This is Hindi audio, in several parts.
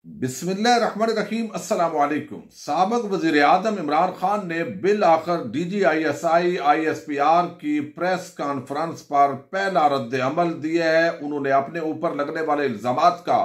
बिस्मिल्लाहिर्रहमानिर्रहीम। अस्सलाम वालेकुम। साबिक वज़ीर आज़म इमरान खान ने बिल आखिर DGISI ISPR की प्रेस कॉन्फ्रेंस पर पहला रद्द अमल दिया है। उन्होंने अपने ऊपर लगने वाले इल्जामात का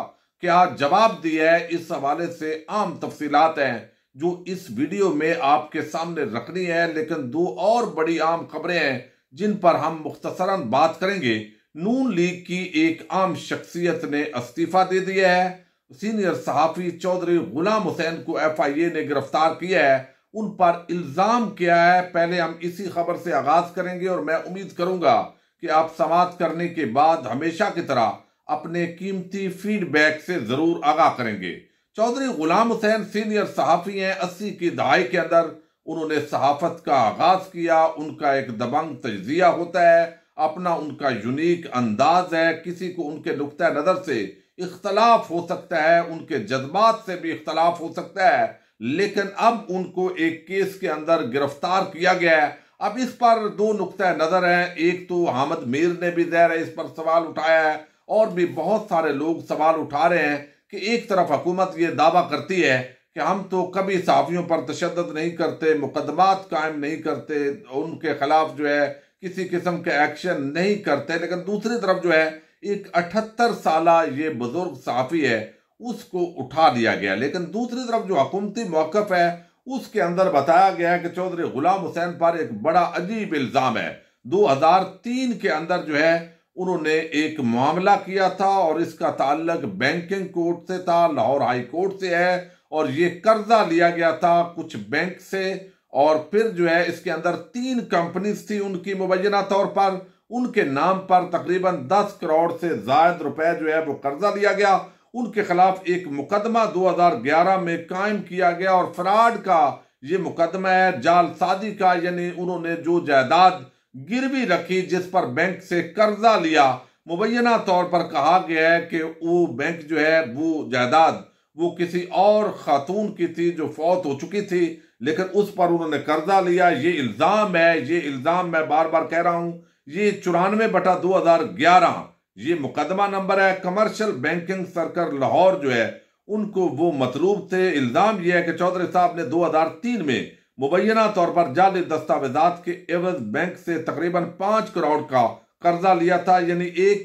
क्या जवाब दिया है, इस हवाले से आम तफसीलात हैं जो इस वीडियो में आपके सामने रखनी है। लेकिन दो और बड़ी आम खबरें हैं जिन पर हम मुख्तसरन बात करेंगे। नून लीग की एक आम शख्सियत ने इस्तीफा दे दिया है। सीनियर सहाफी चौधरी गुलाम हुसैन को FIA ने गिरफ्तार किया है। उन पर इल्जाम क्या है, पहले हम इसी खबर से आगाज करेंगे और मैं उम्मीद करूंगा कि आप समाअत करने के बाद हमेशा की तरह अपने कीमती फीडबैक से जरूर आगाह करेंगे। चौधरी गुलाम हुसैन सीनियर सहाफी हैं। 80 की दहाई के अंदर उन्होंने सहाफत का आगाज किया। उनका एक दबंग तजिया होता है, अपना उनका यूनिक अंदाज है। किसी को उनके नुक्ता नजर से इख्तलाफ हो सकता है, उनके जज्बात से भी इख्तलाफ हो सकता है, लेकिन अब उनको एक केस के अंदर गिरफ्तार किया गया है। अब इस पर दो नुक्ता नजर हैं। एक तो हामिद मीर ने भी ज़ाहिर है इस पर सवाल उठाया है और भी बहुत सारे लोग सवाल उठा रहे हैं कि एक तरफ हुकूमत ये दावा करती है कि हम तो कभी सहाफियों पर तशद्दुद नहीं करते, मुकदमात कायम नहीं करते, उनके खिलाफ जो है किसी किस्म के एक्शन नहीं करते, लेकिन दूसरी तरफ जो है एक 78 साला ये बुजुर्ग सहाफी है उसको उठा दिया गया। लेकिन दूसरी तरफ जो हुकूमती मौकफ है उसके अंदर बताया गया है कि चौधरी गुलाम हुसैन पर एक बड़ा अजीब इल्जाम है। 2003 के अंदर जो है उन्होंने एक मामला किया था और इसका ताल्लुक बैंकिंग कोर्ट से था, लाहौर हाई कोर्ट से है, और ये कर्जा लिया गया था कुछ बैंक से। और फिर जो है इसके अंदर 3 कंपनीज थी उनकी मुबैना तौर पर, उनके नाम पर तकरीबन 10 करोड़ से ज्यादा रुपए जो है वो कर्जा लिया गया। उनके खिलाफ एक मुकदमा 2011 में कायम किया गया और फ्रॉड का ये मुकदमा है, जालसाजी का, यानी उन्होंने जो जायदाद गिरवी रखी जिस पर बैंक से कर्जा लिया, मुबैना तौर पर कहा गया है कि वो बैंक जो है वो जायदाद वो किसी और खातून की थी जो फौत हो चुकी थी, लेकिन उस पर उन्होंने कर्जा लिया। ये इल्जाम है, ये इल्जाम मैं बार बार कह रहा हूं, ये 94/2011 ये मुकदमा नंबर है। कमर्शियल बैंकिंग सर्कल लाहौर जो है उनको वो मतलूब थे। इल्जाम यह है कि चौधरी साहब ने 2003 में मुबैना तौर पर जाली दस्तावेजात के एवज बैंक से तकरीबन 5 करोड़ का कर्जा लिया था, यानी एक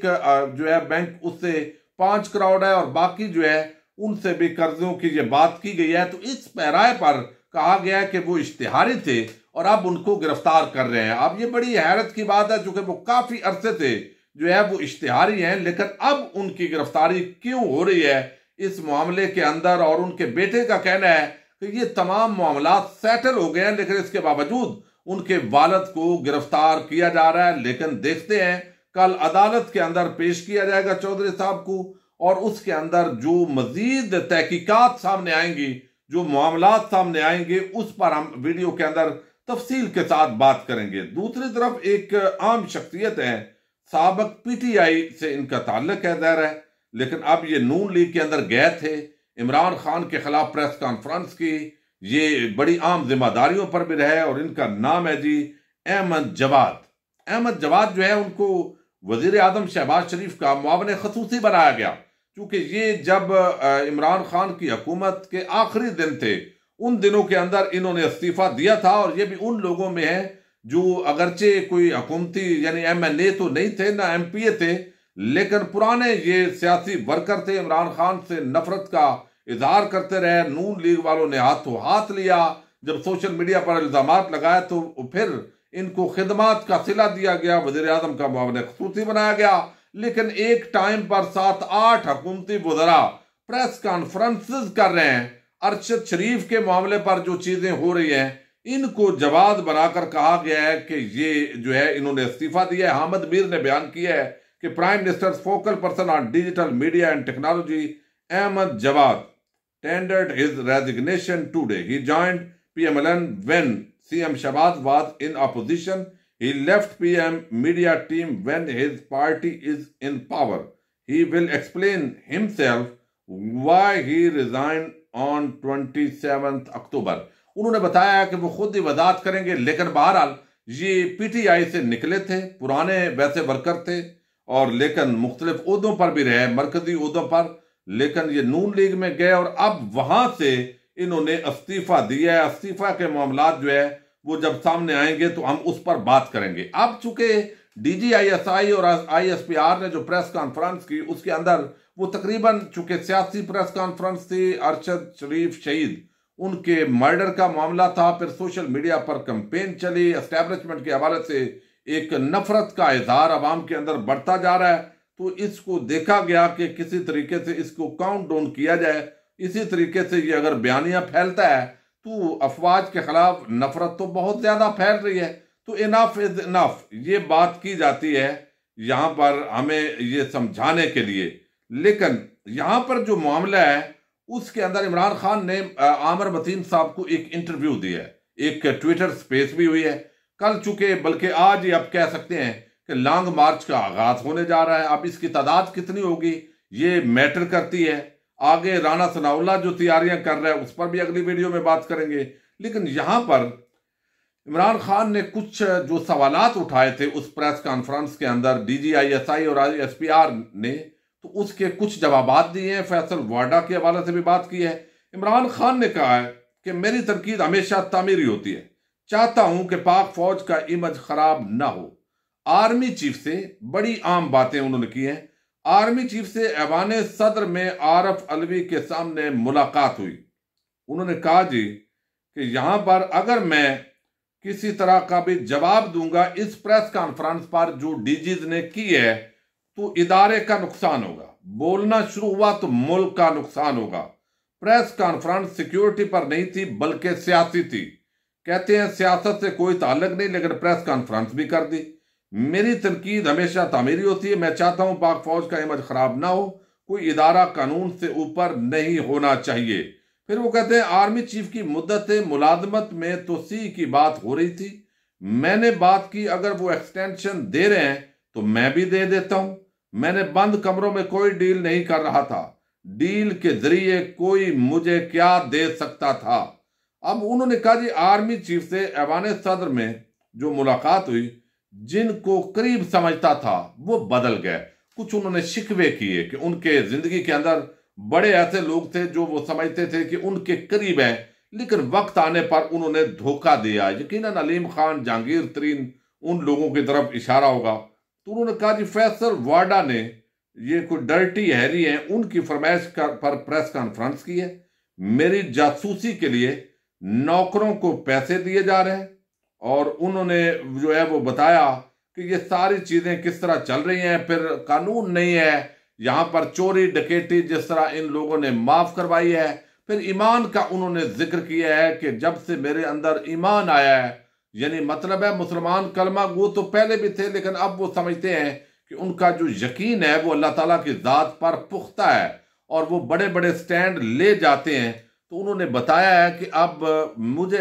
जो है बैंक उससे 5 करोड़ है और बाकी जो है उनसे भी कर्जों की ये बात की गई है। तो इस पैराए पर कहा गया है कि वो इश्तिहारी थे और अब उनको गिरफ्तार कर रहे हैं। अब ये बड़ी हैरत की बात है चूंकि वो काफी अरसे से जो है वो इश्तिहारी हैं, लेकिन अब उनकी गिरफ्तारी क्यों हो रही है इस मामले के अंदर। और उनके बेटे का कहना है कि ये तमाम मामला सेटल हो गए हैं, लेकिन इसके बावजूद उनके वालिद को गिरफ्तार किया जा रहा है। लेकिन देखते हैं कल अदालत के अंदर पेश किया जाएगा चौधरी साहब को और उसके अंदर जो मजीद तहकीकात सामने आएंगी, जो मामलात सामने आएंगे, उस पर हम वीडियो के अंदर तफसील के साथ बात करेंगे। दूसरी तरफ एक आम शख्सियत है, साबिक PTI से इनका ताल्लुक है ज़ाहिर है, लेकिन अब ये नून लीग के अंदर गए थे, इमरान खान के खिलाफ प्रेस कॉन्फ्रेंस की, ये बड़ी आम जिम्मेदारियों पर भी रहे और इनका नाम है जी अहमद जवाद। अहमद जवाद जो है उनको वजीर आजम शहबाज शरीफ का मुआवन खसूसी बनाया गया, क्योंकि ये जब इमरान खान की हुकूमत के आखिरी दिन थे उन दिनों के अंदर इन्होंने इस्तीफा दिया था। और ये भी उन लोगों में है जो अगरचे कोई हुकूमती यानी MLA तो नहीं थे ना MPA थे, लेकिन पुराने ये सियासी वर्कर थे, इमरान खान से नफरत का इजहार करते रहे। नून लीग वालों ने हाथों हाथ लिया, जब सोशल मीडिया पर इल्जामात लगाए तो फिर इनको खिदमात का सिला दिया गया, वजीर आजम का मुआवन खसूसी बनाया गया। लेकिन एक टाइम पर 7-8 हुकूमती वज़रा प्रेस कॉन्फ्रेंसेस कर रहे हैं। अरशद शरीफ के मामले पर जो चीजें हो रही हैं इनको जवाब बनाकर कहा गया है कि ये जो है इन्होंने इस्तीफा दिया है। हामिद मीर ने बयान किया है कि prime minister focal person on digital media and technology Ahmad Jawad tendered his resignation today. He joined PMLN when CM Shahbaz was in opposition. He left PM media team when his party is in power. He will explain himself why he resigned on 27th October. उन्होंने बताया कि वो खुद ही वजाहत करेंगे, लेकिन बहरहाल ये PTI से निकले थे, पुराने वैसे वर्कर थे और लेकिन मुख्तलिफ ओहदों पर भी रहे, मरकजी ओहदों पर, लेकिन ये नून लीग में गए और अब वहां से इन्होंने इस्तीफा दिया है। इस्तीफा के मामला जो है वो जब सामने आएंगे तो हम उस पर बात करेंगे। अब चूंकि DGISI और ISPR ने जो प्रेस कॉन्फ्रेंस की उसके अंदर वो तकरीबन चूंकि सियासी प्रेस कॉन्फ्रेंस थी, अरशद शरीफ शहीद उनके मर्डर का मामला था, फिर सोशल मीडिया पर कैंपेन चली, एस्टेब्लिशमेंट के हवाले से एक नफरत का इजहार अवाम के अंदर बढ़ता जा रहा है। तो इसको देखा गया कि किसी तरीके से इसको काउंट डाउन किया जाए। इसी तरीके से ये अगर बयानियां फैलता है तो अफवाज के खिलाफ नफरत तो बहुत ज्यादा फैल रही है। तो इनफ इज इनफ ये बात की जाती है यहां पर हमें ये समझाने के लिए। लेकिन यहां पर जो मामला है उसके अंदर इमरान खान ने आमिर मतीन साहब को एक इंटरव्यू दिया है, एक ट्विटर स्पेस भी हुई है कल, चूंकि बल्कि आज ही आप कह सकते हैं कि लॉन्ग मार्च का आगाज होने जा रहा है। अब इसकी तादाद कितनी होगी ये मैटर करती है। आगे राणा सनाउल्लाह जो तैयारियां कर रहा है उस पर भी अगली वीडियो में बात करेंगे। लेकिन यहां पर इमरान खान ने कुछ जो सवालात उठाए थे उस प्रेस कॉन्फ्रेंस के अंदर DGISI और ISPR ने, तो उसके कुछ जवाबात दिए हैं। फैसल वाडा के हवाले से भी बात की है। इमरान खान ने कहा है कि मेरी तनकीद हमेशा तामीरी होती है, चाहता हूं कि पाक फौज का इमेज खराब ना हो। आर्मी चीफ से बड़ी आम बातें उन्होंने की हैं। आर्मी चीफ से ऐवान सदर में आरफ अलवी के सामने मुलाकात हुई। उन्होंने कहा जी कि यहां पर अगर मैं किसी तरह का भी जवाब दूंगा इस प्रेस कॉन्फ्रेंस पर जो डीजीज ने की है तो इदारे का नुकसान होगा। बोलना शुरू हुआ तो मुल्क का नुकसान होगा। प्रेस कॉन्फ्रेंस सिक्योरिटी पर नहीं थी बल्कि सियासी थी। कहते हैं सियासत से कोई ताल्लुक नहीं, लेकिन प्रेस कॉन्फ्रेंस भी कर दी। मेरी तनकीद हमेशा तामीरी होती है, मैं चाहता हूं पाक फौज का इमेज खराब ना हो, कोई इदारा कानून से ऊपर नहीं होना चाहिए। फिर वो कहते हैं आर्मी चीफ की मुद्दत मुलाजमत में तोसी की बात हो रही थी, मैंने बात की अगर वो एक्सटेंशन दे रहे हैं तो मैं भी दे देता हूं। मैंने बंद कमरों में कोई डील नहीं कर रहा था, डील के जरिए कोई मुझे क्या दे सकता था। अब उन्होंने कहा जी आर्मी चीफ से ऐवान सदर में जो मुलाकात हुई, जिनको करीब समझता था वो बदल गए। कुछ उन्होंने शिकवे किए कि उनके जिंदगी के अंदर बड़े ऐसे लोग थे जो वो समझते थे कि उनके करीब हैं, लेकिन वक्त आने पर उन्होंने धोखा दिया। यकीनन अलीम खान, जहांगीर तरीन उन लोगों की तरफ इशारा होगा। तो उन्होंने कहा जी फैसल वाडा ने, ये कोई डर्टी हैरी हैं, उनकी फरमाइश पर प्रेस कॉन्फ्रेंस की है। मेरी जासूसी के लिए नौकरों को पैसे दिए जा रहे हैं और उन्होंने जो है वो बताया कि ये सारी चीजें किस तरह चल रही हैं। फिर कानून नहीं है यहां पर, चोरी डकैती जिस तरह इन लोगों ने माफ करवाई है। फिर ईमान का उन्होंने जिक्र किया है कि जब से मेरे अंदर ईमान आया है, यानी मतलब है मुसलमान कलमा गो तो पहले भी थे, लेकिन अब वो समझते हैं कि उनका जो यकीन है वो अल्लाह ताला की जात पर पुख्ता है और वो बड़े बड़े स्टैंड ले जाते हैं। तो उन्होंने बताया है कि अब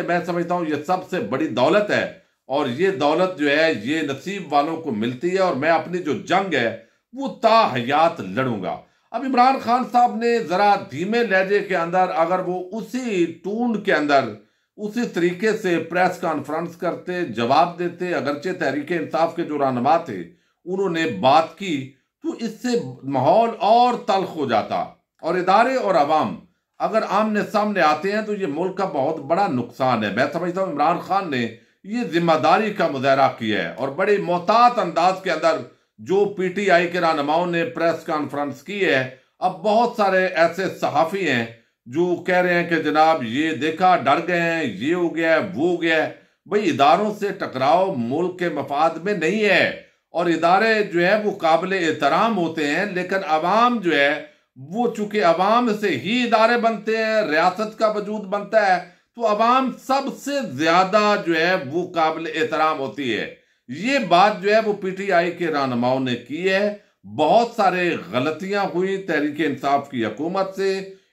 मैं समझता हूं ये सबसे बड़ी दौलत है और ये दौलत जो है ये नसीब वालों को मिलती है और मैं अपनी जो जंग है वो ताहयात लड़ूंगा। अब इमरान खान साहब ने जरा धीमे लहजे के अंदर अगर वो उसी टून के अंदर उसी तरीके से प्रेस कॉन्फ्रेंस करते, जवाब देते, अगरचे तहरीक इंसाफ के जो रहनुमा थे उन्होंने बात की, तो इससे माहौल और तल्ख हो जाता और इदारे और अवाम अगर आमने सामने आते हैं तो ये मुल्क का बहुत बड़ा नुकसान है। मैं समझता हूं इमरान खान ने ये जिम्मेदारी का मुजाहरा किया है और बड़े मोहतात अंदाज के अंदर जो PTI के रहनुमाओं ने प्रेस कॉन्फ्रेंस की है। अब बहुत सारे ऐसे सहाफी हैं जो कह रहे हैं कि जनाब ये देखा डर गए हैं, ये हो गया है, वो हो गया है। भाई इदारों से टकराव मुल्क के मफाद में नहीं है और इदारे जो है वो काबिल एहतराम होते हैं, लेकिन अवाम जो है वो चूंकि अवाम से ही इदारे बनते हैं, रियासत का वजूद बनता है, तो अवाम सबसे ज्यादा जो है वो काबिल एहतराम होती है। ये बात जो है वो PTI के रहनुमाओं ने की है। बहुत सारे गलतियां हुई तहरीक इंसाफ की हुकूमत से।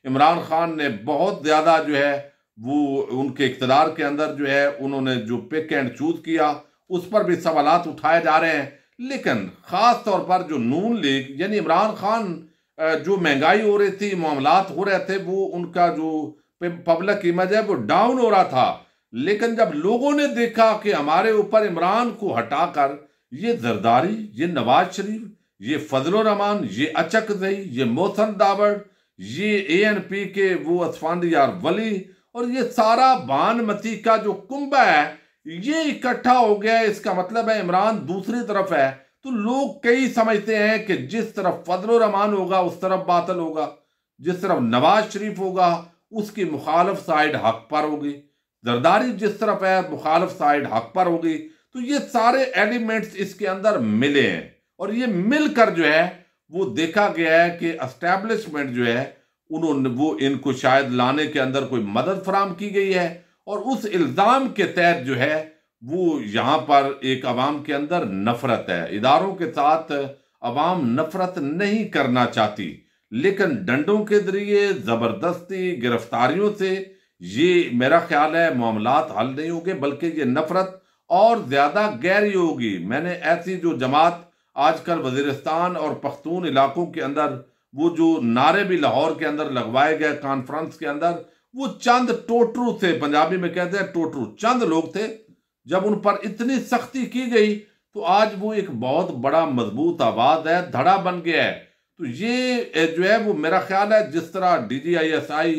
इमरान खान ने बहुत ज्यादा जो है वो उनके इख्तिदार के अंदर जो है उन्होंने जो पिक एंड चूज किया उस पर भी सवालात उठाए जा रहे हैं। लेकिन खास तौर पर जो नून लीग यानी इमरान खान जो महंगाई हो रही थी, मामलात हो रहे थे, वो उनका जो पब्लिक इमेज है वो डाउन हो रहा था। लेकिन जब लोगों ने देखा कि हमारे ऊपर इमरान को हटाकर ये जरदारी, ये नवाज शरीफ, ये फजल रहमान, ये अचकजई, ये मोहसन दावड़, ये ANP के वो असफांडियार वली और ये सारा बानमती का जो कुंभा है ये इकट्ठा हो गया है। इसका मतलब है इमरान दूसरी तरफ है। तो लोग कई समझते हैं कि जिस तरफ फजल रहमान होगा उस तरफ बातल होगा, जिस तरफ नवाज शरीफ होगा उसकी मुखालफ साइड हक पर होगी, जरदारी जिस तरफ है मुखालफ साइड हक पर होगी। तो ये सारे एलिमेंट्स इसके अंदर मिले हैं और ये मिलकर जो है वो देखा गया है कि एस्टैब्लिशमेंट जो है उन्होंने वो इनको शायद लाने के अंदर कोई मदद फराम की गई है और उस इल्जाम के तहत जो है वो यहां पर एक अवाम के अंदर नफरत है। इदारों के साथ अवाम नफरत नहीं करना चाहती, लेकिन डंडों के जरिए जबरदस्ती गिरफ्तारियों से ये मेरा ख्याल है मामलात हल नहीं होंगे, बल्कि ये नफरत और ज्यादा गहरी होगी। मैंने ऐसी जो जमात आजकल वजीरिस्तान और पख्तून इलाकों के अंदर वो जो नारे भी लाहौर के अंदर लगवाए गए कॉन्फ्रेंस के अंदर, वो चंद टोटरू थे, पंजाबी में कहते हैं टोटरू, चंद लोग थे। जब उन पर इतनी सख्ती की गई तो आज वो एक बहुत बड़ा मजबूत आवाज है, धड़ा बन गया है। तो ये जो है वो मेरा ख्याल है जिस तरह DGISI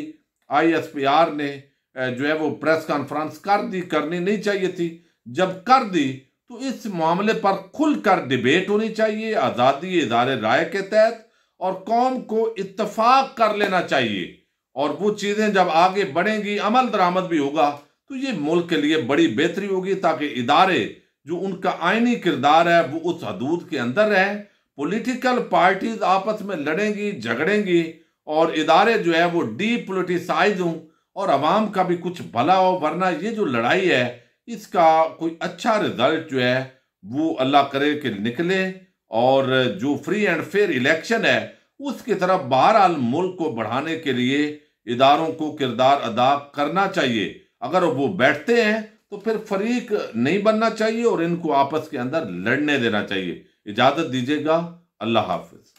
ISPR ने जो है वो प्रेस कॉन्फ्रेंस कर दी, करनी नहीं चाहिए थी, जब कर दी तो इस मामले पर खुलकर डिबेट होनी चाहिए आज़ादी इज़हार राय के तहत और कौम को इत्तफाक कर लेना चाहिए। और वो चीज़ें जब आगे बढ़ेंगी, अमल दरामद भी होगा, तो ये मुल्क के लिए बड़ी बेहतरी होगी, ताकि इदारे जो उनका आईनी किरदार है वो उस हदूद के अंदर रहे। पॉलिटिकल पार्टीज आपस में लड़ेंगी झगड़ेंगी और इदारे जो है वो डीपोलिटिसाइज हों और अवाम का भी कुछ भला हो, वरना ये जो लड़ाई है इसका कोई अच्छा रिजल्ट जो है वो अल्लाह करे कि निकले और जो फ्री एंड फेयर इलेक्शन है उसकी तरफ बहरहाल मुल्क को बढ़ाने के लिए इदारों को किरदार अदा करना चाहिए। अगर वो बैठते हैं तो फिर फरीक नहीं बनना चाहिए और इनको आपस के अंदर लड़ने देना चाहिए। इजाजत दीजिएगा, अल्लाह हाफिज।